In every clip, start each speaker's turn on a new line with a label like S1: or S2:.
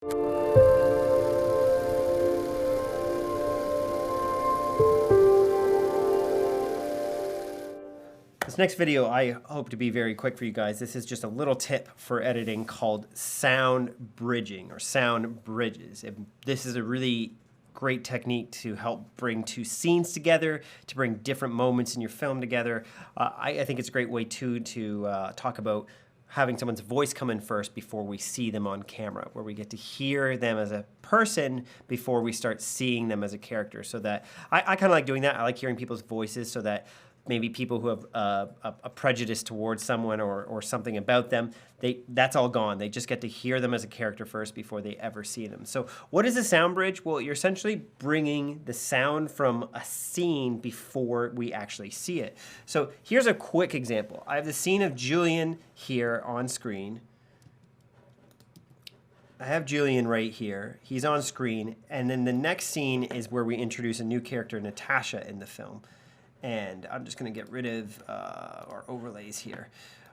S1: This next video, I hope to be very quick for you guys. This is just a little tip for editing called sound bridging or sound bridges. This is a really great technique to help bring two scenes together, to bring different moments in your film together. I think it's a great way too to talk about having someone's voice come in first before we see them on camera, where we get to hear them as a person before we start seeing them as a character. So that I kind of like doing that. I like hearing people's voices so that maybe people who have a prejudice towards someone or something about them, that's all gone. They just get to hear them as a character first before they ever see them. So what is a sound bridge? Well, you're essentially bringing the sound from a scene before we actually see it. So here's a quick example. I have the scene of Julian here on screen. I have Julian right here. He's on screen. And then the next scene is where we introduce a new character, Natasha, in the film. And I'm just going to get rid of our overlays here.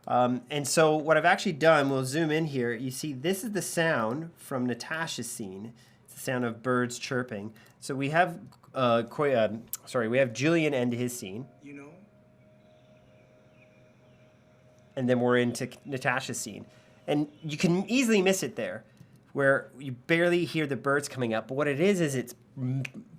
S1: And so what I've actually done, we'll zoom in here. You see, this is the sound from Natasha's scene. It's the sound of birds chirping. So we have, we have Julian end his scene. You know. And then we're into Natasha's scene. And you can easily miss it there, where you barely hear the birds coming up. But what it is it's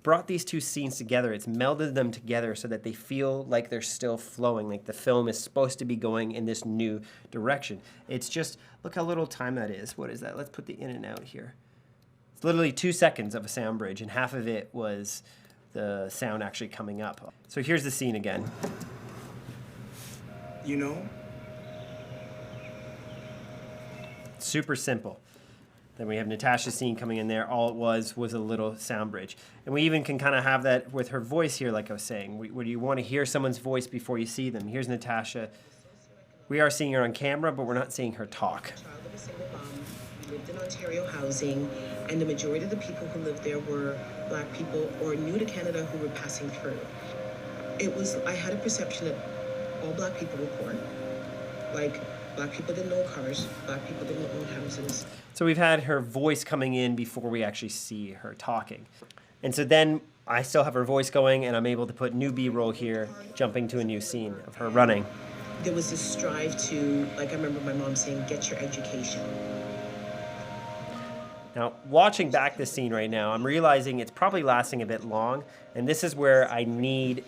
S1: brought these two scenes together. It's melded them together so that they feel like they're still flowing, like the film is supposed to be going in this new direction. It's just, look how little time that is. What is that? Let's put the in and out here. It's literally 2 seconds of a sound bridge, and half of it was the sound actually coming up. So here's the scene again. You know? Super simple. Then we have Natasha's scene coming in there. All it was a little sound bridge. And we even can kind of have that with her voice here, like I was saying. Where you want to hear someone's voice before you see them. Here's Natasha. We are seeing her on camera, but we're not seeing her talk.
S2: We lived in Ontario housing, and the majority of the people who lived there were Black people or new to Canada who were passing through. I had a perception that all Black people were poor. Like, Black people didn't own cars. Black people didn't own houses.
S1: So we've had her voice coming in before we actually see her talking. And so then I still have her voice going, and I'm able to put new B-roll here, jumping to a new scene of her running.
S2: There was this strive to, like I remember my mom saying, get your education.
S1: Now, watching back this scene right now, I'm realizing it's probably lasting a bit long, and this is where I need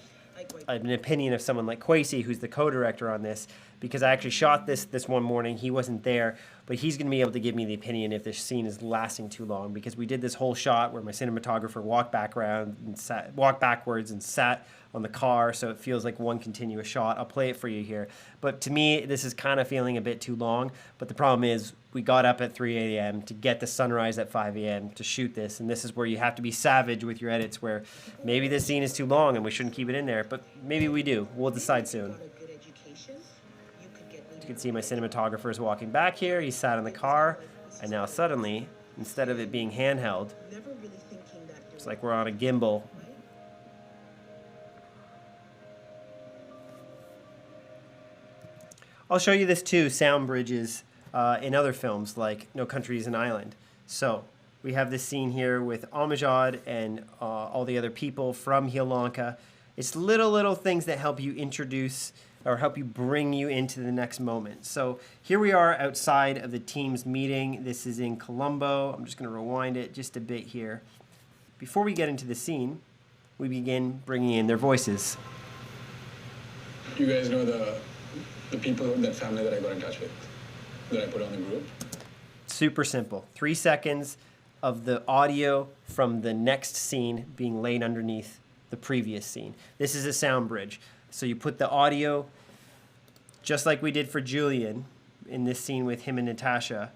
S1: an opinion of someone like Kwesi, who's the co-director on this, because I actually shot this one morning. He wasn't there, but he's going to be able to give me the opinion if this scene is lasting too long, because we did this whole shot where my cinematographer walked backwards and sat on the car, so it feels like one continuous shot. I'll play it for you here. But to me, this is kind of feeling a bit too long, but the problem is we got up at 3 a.m. to get the sunrise at 5 a.m. to shoot this, and this is where you have to be savage with your edits, where maybe this scene is too long and we shouldn't keep it in there, but maybe we do. We'll decide soon. You can see my cinematographer is walking back here. He sat in the car, and now suddenly, instead of it being handheld, it's like we're on a gimbal. I'll show you this too, sound bridges in other films like No Country is an Island. So we have this scene here with Amjad and all the other people from Sri Lanka. It's little things that help you introduce or help you bring you into the next moment. So here we are outside of the team's meeting. This is in Colombo. I'm just going to rewind it just a bit here. Before we get into the scene, we begin bringing in their voices.
S3: You guys know the people, that family that I got in touch with, that I put on the group?
S1: Super simple. 3 seconds of the audio from the next scene being laid underneath the previous scene. This is a sound bridge. So you put the audio, just like we did for Julian in this scene with him and Natasha,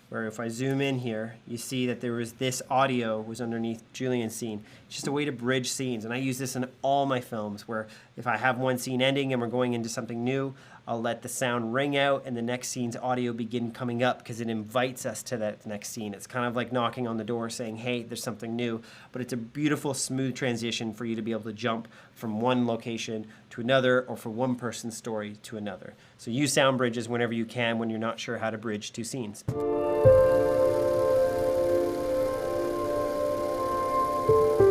S1: where if I zoom in here, you see that there was this audio was underneath Julian's scene. It's just a way to bridge scenes, and I use this in all my films, where if I have one scene ending and we're going into something new, I'll let the sound ring out and the next scene's audio begin coming up because it invites us to that next scene. It's kind of like knocking on the door saying, hey, there's something new, but it's a beautiful, smooth transition for you to be able to jump from one location to another or from one person's story to another. So use sound bridges whenever you can when you're not sure how to bridge two scenes. Bye.